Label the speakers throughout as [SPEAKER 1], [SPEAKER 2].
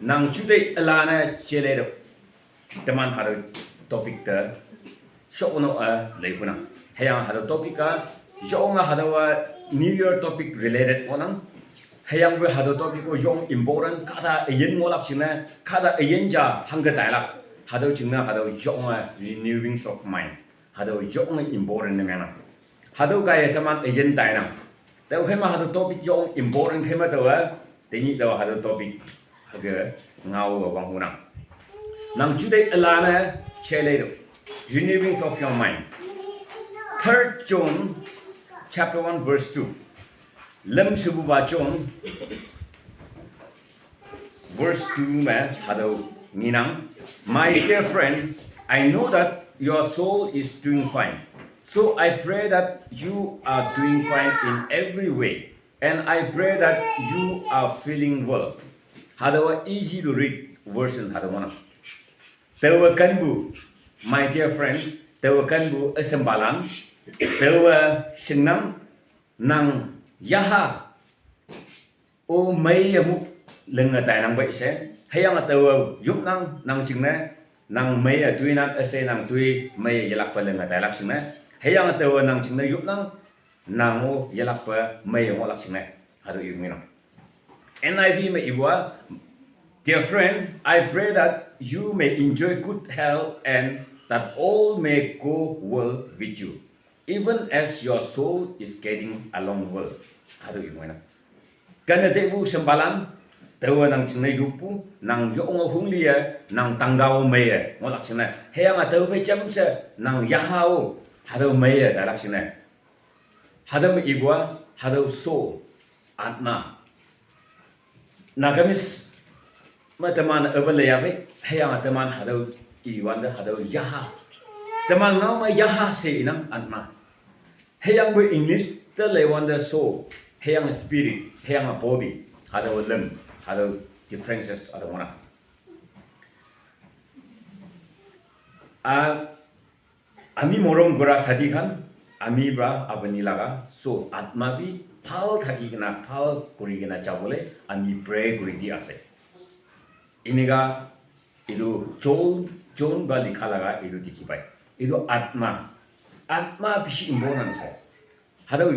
[SPEAKER 1] nang jude alana chele teman hado topik te shono leifuna hayang hado topika jonga hado new year topic related onang hayang we hado topic ko yong important kada yen ngolak china kada yen ja hanga dialog hado chingna hado jonga renewing of mind hado jonga important ngana hado kaya teman yen daina tau hema hado topic yong important hema tawa teni tawa hado topic haga ngau wang hunang nang jude alana chele renewing of your mind 3 John chapter 1 verse 2 lam subu ba John verse 2 ma hado ninang my dear friend I know that your soul is doing fine so I pray that you are doing fine in every way and I pray that you are feeling well hado easy to read version hado mana tawa kanbu my dear friend tawa kanbu asambalan tawa singnam nang yaha o mai amu lenga tai nang bai se hayang tawa yup nang chingna nang mai tuina ase nang tui mai yalak pa lenga tai lak chingna hayang tawa nang chingna yup nang o yalak pa mai ngolak chingna hado yumino NIV ma iwa dear friend, I pray that you may enjoy good health and that all may go well with you, even as your soul is getting along well. Hado imoy na. Kana debu sembalan, tawa nang chinay yupu, nang yoong hunglia, nang tanggaw maya, ngolak chinay. Haya nga tawa may chamsa, nang yahao, hado maya dalak chinay. Hado ma iwa, hado soul, atma. Nagamis teman abalayabe hayang teman hado iwanda hado yaha teman ngau ma yaha se inang atma hayang be English the lewanda soul hayang spirit hayang body hado lem hado differences ada mana ami morom gora sadikan ami bra abani laga so atma bi phal thaki gina phal kuri gina chabole ami pray kuri di ase iniga itu John ba likhalaga itu dikibai itu atma bisi important se hado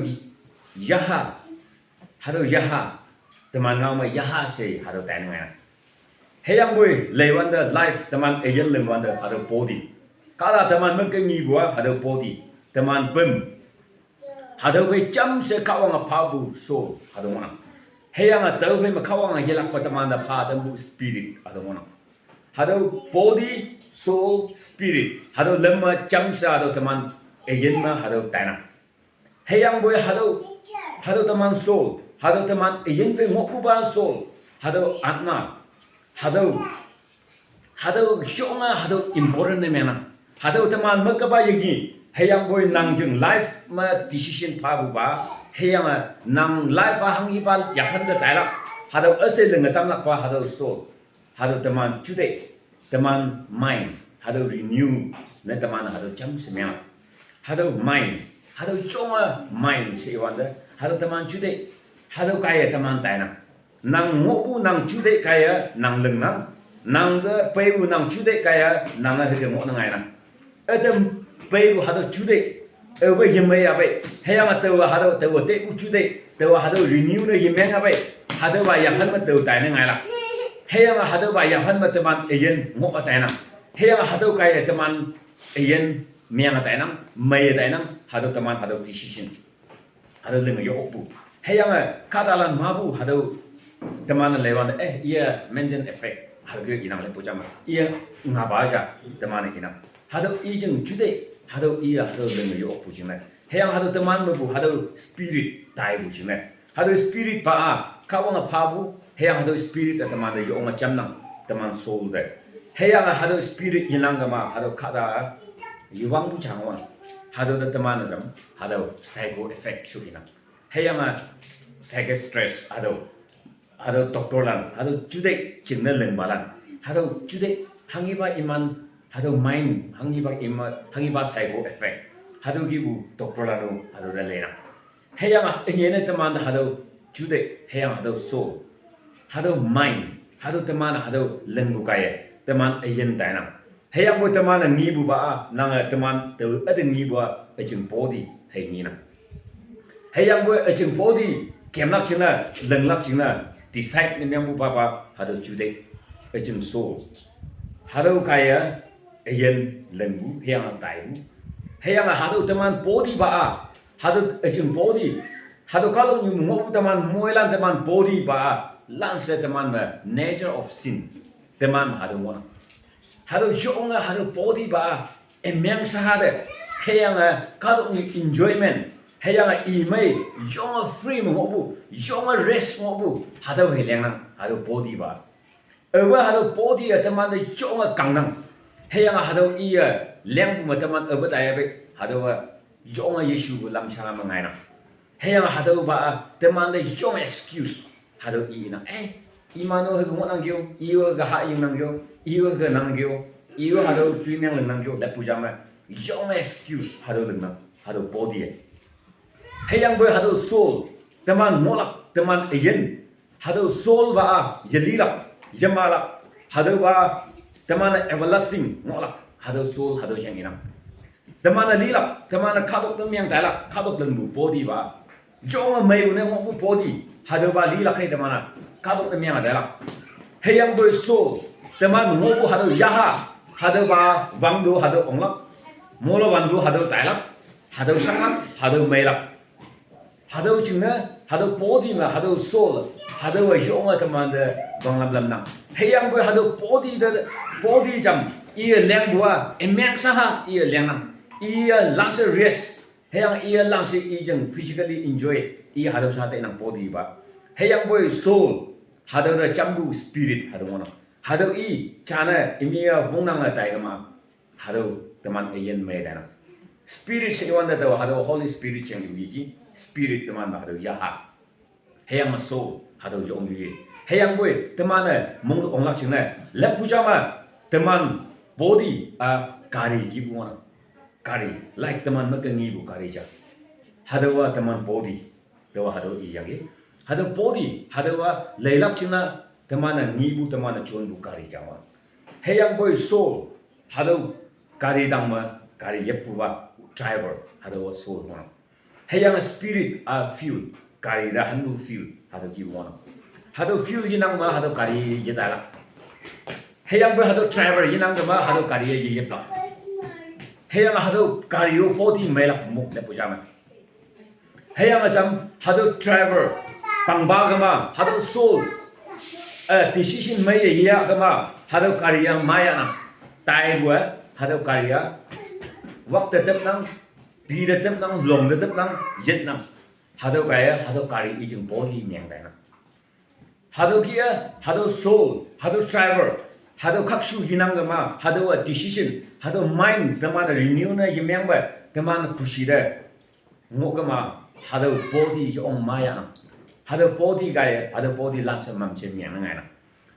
[SPEAKER 1] yaha teman nama yaha se hado tanenga hayang boy lewanda life teman agent lewanda hado body kala teman mengengi bua hado body teman bem hado boy jam se kawang pabu soul hado mana hayang tahu me makawang yelak patamanda pa damu spirit ada mana hado body soul spirit hado lemma chamsa hado teman ejenma hado tana hayang boy hado teman soul hado teman ejen pe mokuba soul hado atma hado shonga hado important ne mena hado teman makaba yagi hayang boy nangjung life ma decision pa bu ba hayang nang life hangi bal yahan da dialog hado ase lenga tamnak pa hado soul hado teman today teman mind hado renew na teman hado jam semya hado mind hado chonga mind se wanda hado teman today hado kaya teman taina nang ngobu nang today kaya nang lengnang nang da peu nang today kaya nang ha de mo nang ai na adam peu hado today ewe yemai abe hayang tawa hado tawa te uchude tawa hado renew na yemeng abe hado ba yahan ma tawa tai na ngai la hayang hado ba yahan ma teman ejen ngo tai na hayang hado kai teman ejen miang tai na mai tai na hado teman hado decision hado lenga yo opu hayang kadalan mabu hado teman lewan iya menden effect hado inang le pujama iya ngabaja teman inang hado ijeng jude hado iya hado lenga yo pujina hayang hado teman bu hado spirit dai bujina hado spirit pa kawang pabu hayang hado spirit teman yo nga chamnang teman soul de hayang hado spirit yinanga ma hado kada yuwang changwa hado teman jam hado psycho effect shukina hayang psycho stress hado doctor lang hado jude chingna lengbalan hado jude hangiba iman hado mind hangiba psycho effect hado gibu doctor lanu hado relena hayang engene teman hado jude hayang hado soul hado mind hado teman hado lengbu kaya teman ayen tainam hayang boy teman ngi bu ba nang teman te ada ngi bu ajeng body hay ngi na hayang boy ajeng body kemlak china lenglak china decide ni membu ba ba hado jude ajeng soul hado kaya ayen lengbu hayang taibu hayang hado teman body ba hado ajeng body hado kalau ni mo teman moilan teman body ba lanse teman ma nature of sin teman hado mo hado jonga hado body ba emang sahade hayang kalau ni enjoyment hayang imay jonga free mo bu jonga rest mo bu hado helang nang hado body ba ewa hado body teman de jonga kangnang hayang hado iya leng mo teman ewa daya be hado jonga yesu lam changa mangai na hayang hado ba teman de jonga excuse hado ina imano he mo nang gyo iwa ga ha ing nang gyo iwa ga nang gyo iwa hado twimyang lang nang gyo la puja ma jonga excuse hado lang na hado body hayang boy hado soul teman molak teman ayen hado soul ba jalilak jamalak hado ba teman everlasting molak hado soul hado janginam teman lilak teman kadok temyang dalak kadok lembu body ba jonga mai ne mo body hado ba lilak hay teman kadok temyang dalak hayang boy soul teman mo hado yaha hado ba wangdo hado onglak molo wandu hado dalak hado sangat hado mailak hado chingna hado body ma hado soul hado wa jonga teman de banglam lam nang hayang boy hado body jam ia leng bua emang saha ia leng nang ia langsung rest hayang ia langsung ijeng physically enjoy ia hado sa nang body ba hayang boy soul hado na chambu spirit hado mona hado i chana imia vongnang la dai ma hado teman ayen me dana spirit se wanda da hado holy spirit chang biji spirit teman ba hado yaha hayang soul hado jong yu hayang boy teman mong onglak chingna la puja ma teman body kari ki bu mona kari like teman makangi bu kari ja hado wa teman body do hado i yang hado body hado wa leilak chingna teman ngi bu teman chon bu kari ja wa hayang boy soul hado kari dang ma kari yepu wa driver hado wa soul mona hayang spirit fuel kari da hanu fuel hado ki mona hado fuel yinang ma hado kari yedala hayang boy hado driver yinang ma hado kari yepla hayang hado kari yo body melak muk le pujama hayang jam hado driver pangba gama hado soul decision mai ya gama hado kari yang maya na tai gua hado kari ya waktu tetap nang bi tetap nang long tetap nang jet nang hado kaya hado kari ijeng body nyang dai na hado kia hado soul hado driver hado kaksu hinang gama hado decision hado mind teman renew na yemang ba teman kushi da ngo gama hado body jong maya hado body gaya hado body lansa mam chen yang ngai na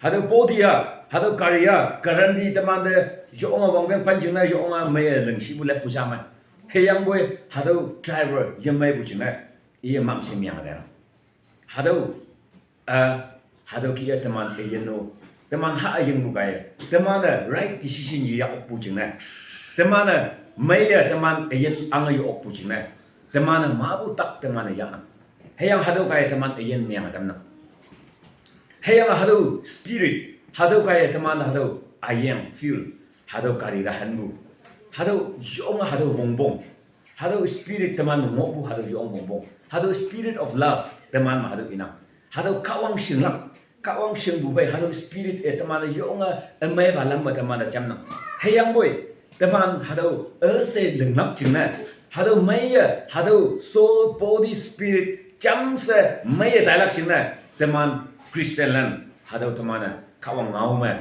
[SPEAKER 1] hado body ya hado kariya garanti teman de jong wang beng panjung na jong mai leng si bu le pu sama hayang boy hado driver yemai bu china ye mam chen yang da hado hado kia teman ayeno teman ha ayeng bu gaya teman right decision ya opu china teman maya teman ayen ang ayo opu china teman mabu tak teman ya na hayang hado kaya teman ayen miang adam na hayang hado spirit hado kaya teman hado ayeng feel hado kari da hanbu hado yong hado bongbong hado spirit teman ngobu hado yong bongbong hado spirit of love teman hado ina hado kawang singlang kawang sing bubai hado spirit teman yong amai balam teman jamna hayang boy teman hado ase lengnap chingna hado maya hado soul body spirit jamse maya dalak chingna teman christian lan hado teman kawang ngau ma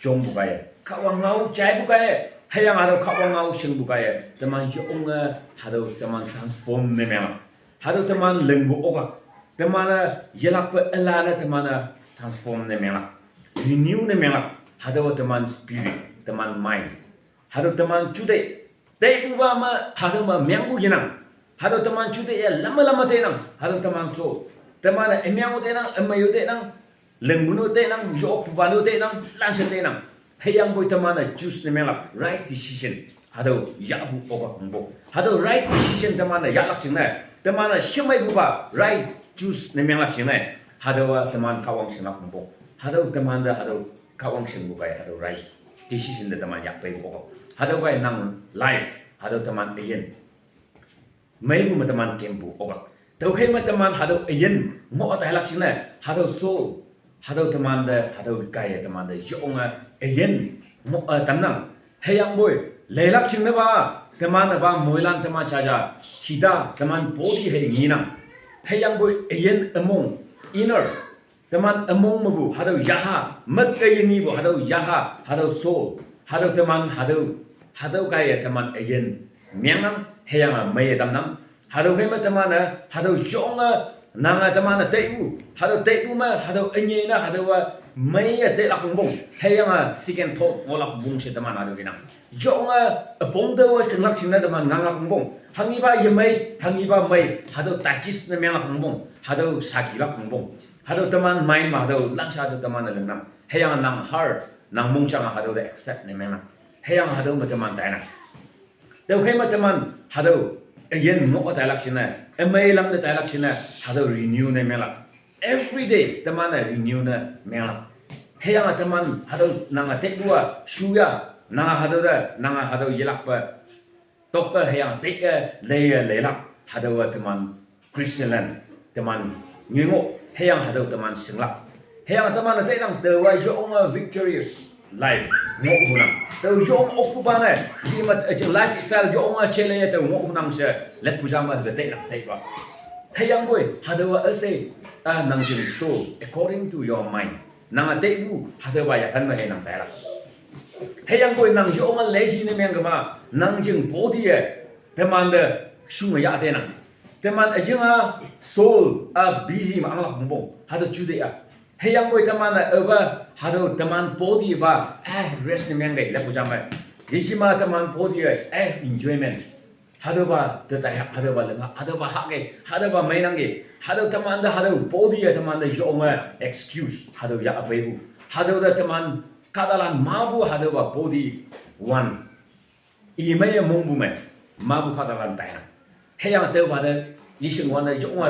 [SPEAKER 1] jong bubai kawang ngau chai bubai hayang hado kawang ngau sing bubai teman yong hado teman transform nemela hado teman lengbu oga teman yelak elana teman transform nemela renew nemela hado teman spirit teman mind hado teman cude dai buba ma hado ma myangbu ginang hado teman cude ya lama lama tenang hado teman so teman emyang tenang emayu tenang leng bunu te nang yo panu te nang lan se te nang hayang boy tamana choose ne mela right decision hado ya bu oba bo hado right decision tamana ya lak sing na tamana shimai bu ba right choose ne mela sing na hado taman kawang sing lak bo hado tamanda hado kawang sing bu bai hado right decision da taman ya pai bo hado bai nang life hado taman ayen mai bu taman kembu oba tau khai ma taman hado ayen mo ta lak sing na hado soul hado teman de hado kaya teman de yonga ayen mo tanang hayang boy lelak chingna ba teman ba moilan teman chaja sida teman body he ngina hayang boy ayen among inner teman among mabu hado yaha mat ayeni bo hado yaha hado soul hado teman hado kaya teman ayen miangang hayang mai tamnam hado kai ma teman hado yonga nanga tamana teibu hado teibu ma hado anyena hado wa mai te la bong hayanga second thought ngola bong se tamana hado gina jonga bong de wa senglak chingna taman nanga bong hangiba yemai hangiba mai hado tachis na mela bong hado sakila bong hado taman main ma hado langsha hado tamana lengnam hayanga nang heart nang mong changa hado de accept ne mena hayanga hado ma taman taina deu kai ma taman hado ayen mo ta lak china emai lam ta lak china hado renew ne mela every day tamana renew na mela hayang taman hado nanga te dua shuya nanga hado yelak pa tok ka hayang te le lak hado taman christian taman ngingo hayang hado taman singlak hayang taman te nang the wa jong victorious life mo hunang tau jong okupana jimat lifestyle jong chele tau mo hunang se let pujama the te nak te ba hayang boy hadawa ase nang jing so according to your mind nang te bu hadawa ya kan ma he nang ta la hayang boy nang jong lazy ne meng ma nang jing body e teman de shung ya te nang teman ajinga soul busy ma ang la bong hada chu de ya hayang boy tamana over hado taman body ba rest ne mengai la pujama yishima taman body enjoyment hado ba de ta hado ba la hado ba ha ge hado ba mai nang ge hado taman da hado body taman da yoma excuse hado ya abebu hado da taman kadalan mabu hado ba body one imay mongbu me mabu kadalan ta na hayang te ba de yishing wan da yoma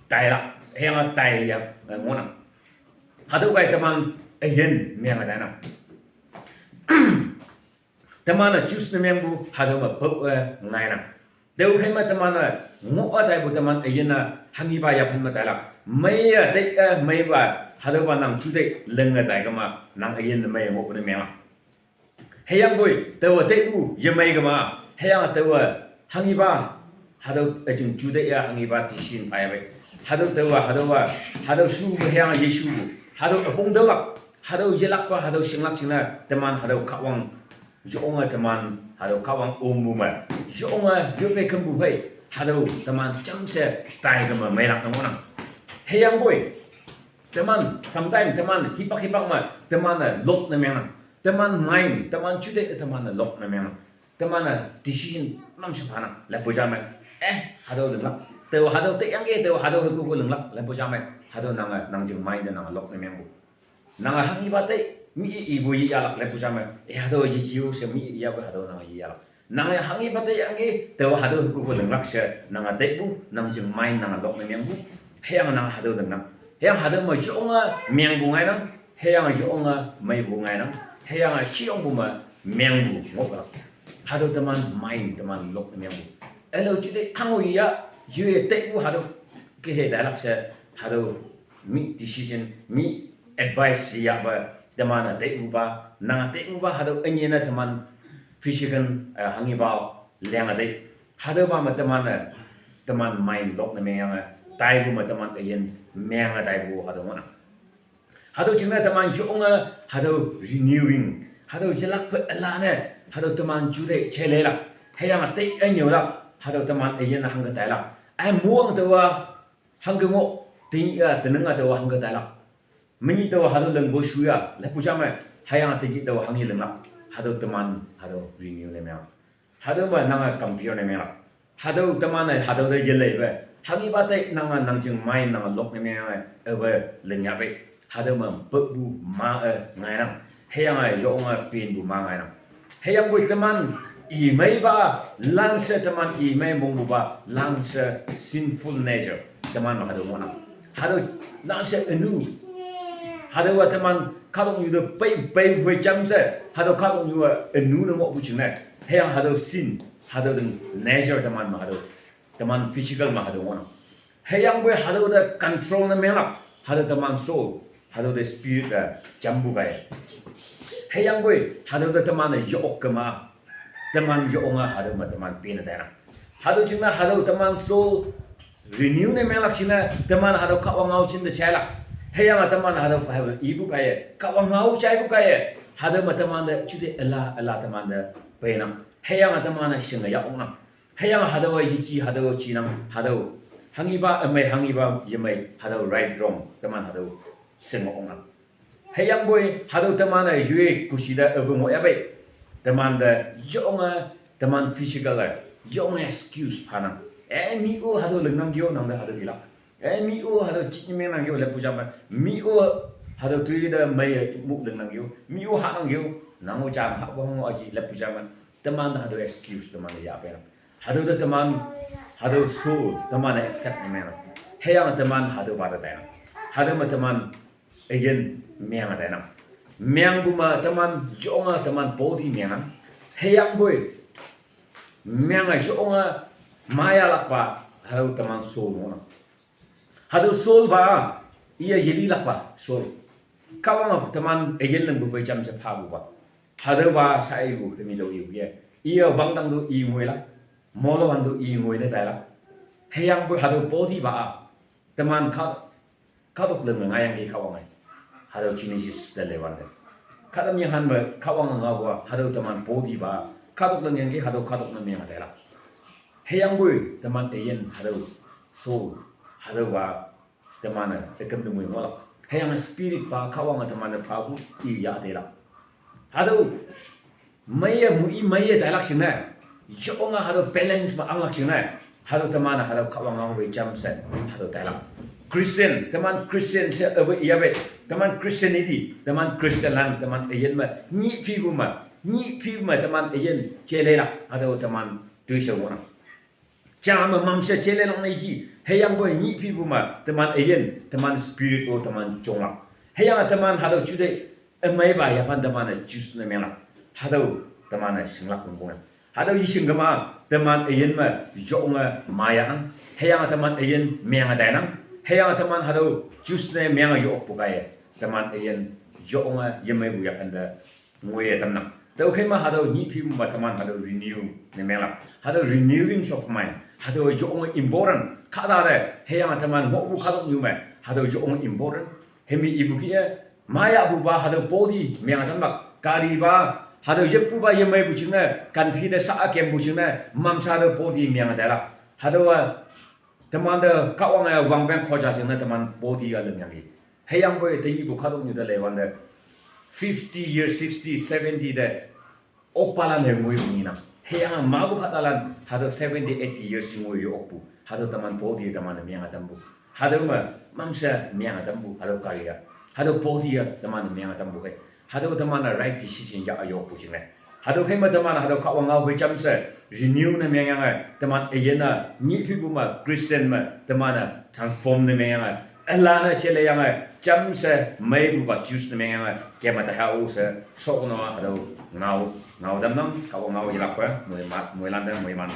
[SPEAKER 1] tai la hayang tai ya ngona hado kai taman ayen miang ada na taman choose ne membu hado ma bo ngai na deu kai ma taman ngo adai bu taman ayen na hangi ba ya phan ma ta la mai ya dei mai ba hado ba nang chu dei leng adai ka ma nang ayen mai ngo ne miang hayang boy deu dei bu ye mai ka ma hayang deu hangi ba hado ajung chu dei ya hangi ba ti shin pa ya bai hado deu hado su hayang yesu hado bong de lak hado yelak pa hado singlak singna teman hado kawang jonga teman hado kawang umbu ma jonga yope kambu bai hado teman chamse tai ga ma mai lak nang hayang boy teman sometimes teman hipak ma teman lok na mena teman mind teman chude teman lok na mena teman decision nam sapana la pujama hado lak te hado te yang ge te hado hu ku lak la pujama hado nang jing mind nang lok na membu nang hangi bate mi ibu ya lak le pujama hado ji jiu se mi ya ba hado nang ya nang hangi bate yang ge te hado ku ku lak se nang te bu nang jing mind nang lok na membu hayang nang hado nang hayang hado ma jonga membu ngai nang hayang jonga mai bu ngai nang hayang chiong bu ma membu ngok hado teman mind teman lok na membu elo ji de hango ya yue te bu hado ke he dalak se hado mi decision mi advice ya ba damana te uba na te uba hado anyena teman physical hangi ba lenga de hado ba ma teman mind lok na menga tai bu ma teman ayen menga tai bu hado mana hado jingna teman jonga hado renewing hado jelak pa alane hado teman jure chelela hayama te anyola hado teman ayen hanga tai la ai muang to wa hanga ngo ting tenenga to hanga tai la meni to hado leng bo shuya la pujama hayang te gi to hangi leng la hado teman hado renew le me hado ba nanga kampion le me hado teman hado de yele be hangi ba te nanga nang jing mai nanga lok le me ebe leng ya be 하더만 법부 마 nga이랑 해양아 용아 빈부 마 nga이랑 해양 보이 때만 이메이바 랑세 때만 이메이 몽부바 랑세 sinful nature 때만 하더 뭐나 하더 랑세 은우 하더와 때만 카동 유도 빼 회장세 하더 카동 유와 은우는 뭐 붙이네 해양 하더 sin 하더든 nature 때만 하더 때만 physical 마 하더 뭐나 해양 보이 하더의 control 나 하더 teman soul, hado the spirit jambu gaya. Hayang boy, hado the teman yok kema, teman yoonga hado ma teman pina dana. Hado cina hado teman soul renew ne melak cina teman hado kawangau cina cela. Hayang teman hado ibu gaya, kawangau cai ibu gaya. Hado ma teman de cude ela teman de pina. Hayang teman singa yaonga. Hayang hado ichi hado cina hado Hangiba yemai hado right wrong teman hado semua hayang boy hado teman yue kusida mo yabe teman da yonga teman physical yonga excuse pana mi o hado lengang gyo nang da hado bila mi o hado chime nang gyo le pujama mi o hado tuida mai mu lengang gyo mi o ha nang gyo nang o jam ha bo ngo aji le pujama teman da hado excuse teman ya be hado da teman hado soul teman accept ni mana hayang teman hado pada tayang hado ma teman again miang tayang miang buma teman jonga teman body miang hayang boy miang jonga maya lakpa hado teman soul mona hado soul ba ia yeli lakpa soul kawang teman again leng bubai jam se phabu ba hado ba sai bu demi lo yu ye ia wangdang do i muela molo handu i ngoi ne tayla hayang boy hado body ba teman kadok leng ngayang ki kawang hado genesis de lewande kadam yang han ba kawang ngawa hado teman body ba kadok leng yang ki hado kadok na miang tayla hayang boy teman ayen hado soul hado ba teman ekam dumui ngola hayang spirit ba kawang teman pa bu i ya tayla hado maya mu i maya tayla sina Jonga hado balance ma angak sina hado teman hado kawang we jam set hado tayla Christian teman Christian se abe yabe teman Christianity teman Christian lang teman ayen ma ni pi bu ma teman ayen chele la hado teman tuisha wona jam mam se chele long nei ji hayang boy ni pi bu ma teman ayen teman spirit o teman jonga hayang teman hado jude amai ba ya pan teman jus na mela hado teman singlak bunga hado yising gama teman ayen ma jonga maya ang hayang teman ayen miang adanang hayang teman hado jus ne miang yo pukai teman ayen jonga yemai bu ya anda ngoye tamnam tau khema hado ni pi ma teman hado renew ne mela hado renewing of mind hado jonga important kada de hayang teman mo bu kadok nyume hado jonga important hemi ibukia maya bu ba hado body miang tambak kari ba hado yepuba yemai buchina kanthi de sa kem buchina mamsa de body miang dala hado teman de kawang wangbang khoja jena teman body ga lenyangi hayang boy tengi bu khadong ni de lewan de 50 years 60 70 de opala ne ngoi mina hayang ma bu khadalan hado 70 80 years ngoi opu hado teman body teman miang tambu hado ma mamsa miang tambu hado kariya hado body teman miang tambu kai hado teman right decision ya ayo pujine hado khema teman hado kawanga we jamse renew na menga teman ayena ni pibuma Christian ma teman transform na menga alana chele yang jamse mai bu ba juice na menga kema ta house so no hado ngau damnam kawanga we lakwa mo lan mo man